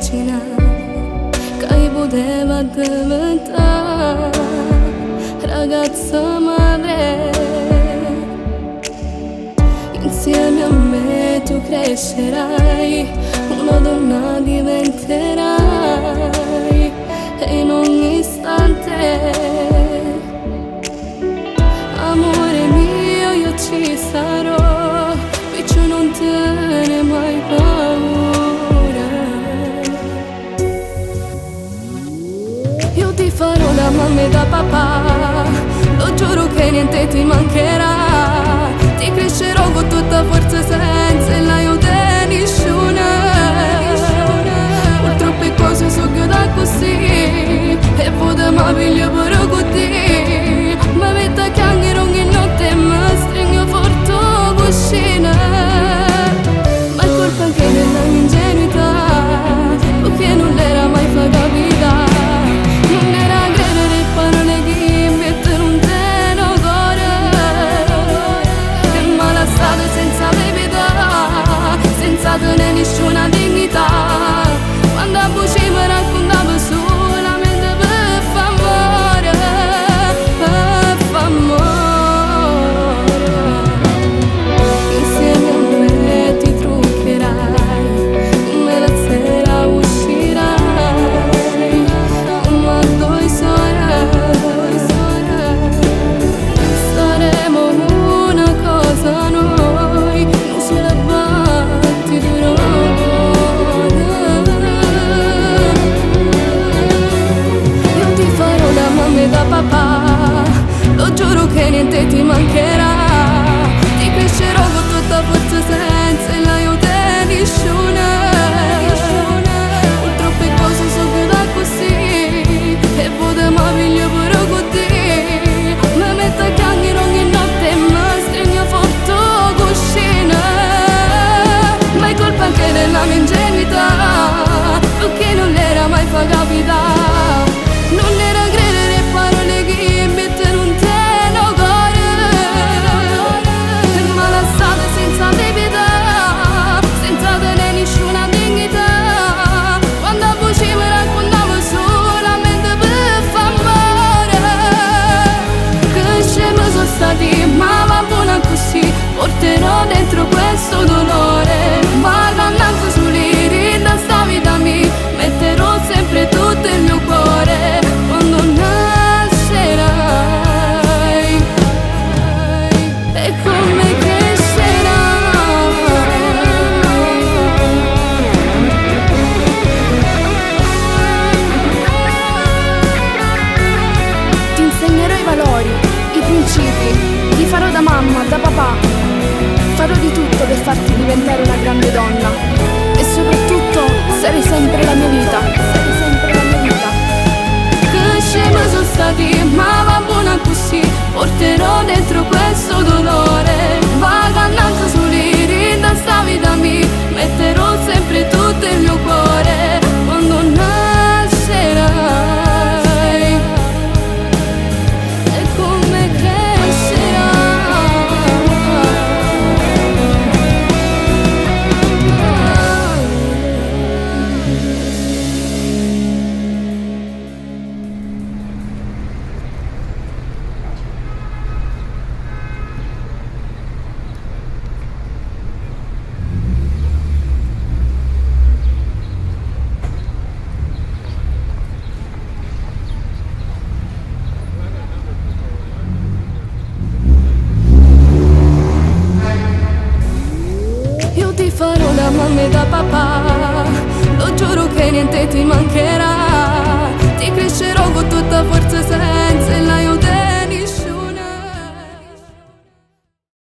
immaginare che poteva diventare ragazza madre. Insieme a me tu crescerai, una donna diventerai, e in ogni istante, amore mio, io ci sarò, piccio non te ne mai paura. Io ti farò da mamma e da papà, lo giuro che niente ti mancherà. Ti crescerò con tutta forza senza l'aiuto di nessuno. Purtroppo cose sono da così, e poi mi piglio pure così. Ma vedi che anche ogni notte mi stringo forte cuscina. Ma è colpa anche della mia ingenuità, perché non l'era mai fa capitare. Non era credere parole che mettono un teno cuore, e malassate senza bevità, senza tenere nessuna dignità. Quando a voce mi raccontavo solamente per fa amore, per fa amore. Insieme a me ti truccherai, come la sera uscirai, come a due sorelle. Saremo una cosa noi, non se la batti di da papà, lo giuro che niente ti mancherà. Ti crescerò con tutta forza senza l'aiuto di nessuno. Purtroppo cose sono da così, e poi mi piglio pure così. Mi metto a piangere ogni notte e mi stringo forte cuscina. Ma è colpa anche della mia ingenuità, perché non l'era mai fa capitare. Non era credere parole che mettono un teno cuore, e malassate senza bevità, senza tenere nessuna dignità. Quando a voce mi raccontavo solamente per fa amore. Che scemi sono stati, ma va buona così. Porterò dentro questo dolore, ma dannanza sulle rida sta vita mia, metterò sempre tutto il mio cuore. Quando nascerai e come crescerai, ti insegnerò i valori, i principi, ti farò da mamma, da papà. Farò di tutto per farti diventare una grande donna, e soprattutto sarai sempre la mia vita, sarai sempre la mia vita. Che scemi sono stati, ma va buona così. Porterò dentro questo dolore, vagannanza sulle rida sta vita mia, metterò sempre tutto il mio cuore. Quando nascerai e come crescerai. Io ti farò da mamma e da papà, lo giuro che niente ti mancherà.